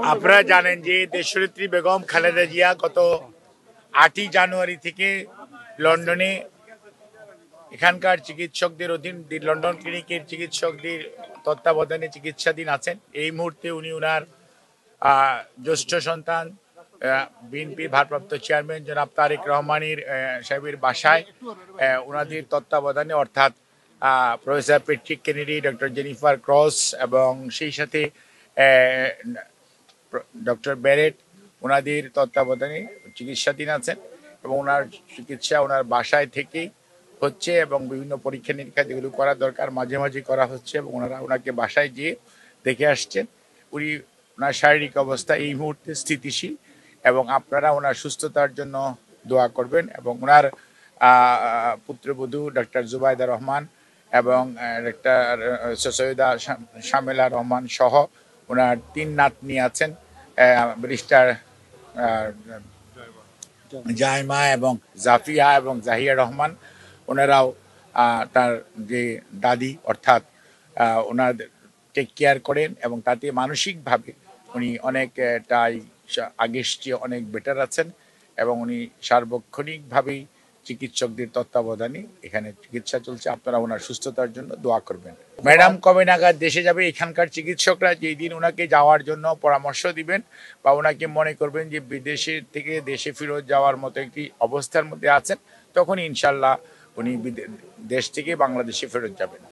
আপনারা জানেন যে দেশনেত্রী বেগম খালেদা জিয়া গত 8ই জানুয়ারি থেকে লন্ডনে এখানকার চিকিৎসকদের অধীন লন্ডন ক্লিনিকের চিকিৎসকদের তত্ত্বাবধানে চিকিৎসাধীন আছেন। এই মুহূর্তে উনি ওনার জ্যেষ্ঠ সন্তান বিএনপির ভারপ্রাপ্ত চেয়ারম্যান জনাব তারেক রহমানের সাহেবের বাসায় ওনাদের তত্ত্বাবধানে অর্থাৎ professor Patrick Kennedy, doctor Jennifer cross এবং সেই সাথে ডক্টর ব্যারেট ওনাদের তত্ত্বাবধানে চিকিৎসাধীন আছেন এবং ওনার চিকিৎসা ওনার বাসায় থেকেই হচ্ছে এবং বিভিন্ন পরীক্ষা নিরীক্ষা যেগুলো করা দরকার মাঝে মাঝে করা হচ্ছে এবং ওনারা ওনাকে বাসায় গিয়ে দেখে আসছেন। উনি ওনার শারীরিক অবস্থা এই মুহূর্তে স্থিতিশীল এবং আপনারা ওনার সুস্থতার জন্য দোয়া করবেন এবং ওনার পুত্রবধূ ডক্টর জুবাইদা রহমান এবং ডক্টর সৈয়দা শামেলা রহমান সহ ওনার 3 নাতনি আছেন, ব্যারিস্টার জাইমা এবং জাফিয়া এবং জাহিয়া রহমান। ওনারাও তার যে দাদি অর্থাৎ ওনার টেক কেয়ার করেন এবং তাতে মানসিকভাবে উনি অনেকটাই আগের চেয়ে অনেক বেটার আছেন এবং উনি সার্বক্ষণিকভাবেই চিকিৎসকদের তত্ত্বাবধানে এখানে চিকিৎসা চলছে। আপনারা ওনার সুস্থতার জন্য দোয়া করবেন। ম্যাডাম কবে নাগাদ দেশে যাবে, এখানকার চিকিৎসকরা যেই দিন ওনাকে যাওয়ার জন্য পরামর্শ দিবেন বা ওনাকে মনে করবেন যে বিদেশে থেকে দেশে ফেরত যাওয়ার মতো একটি অবস্থার মধ্যে আছেন, তখন ইনশাল্লাহ উনি দেশ থেকে বাংলাদেশে ফেরত যাবেন।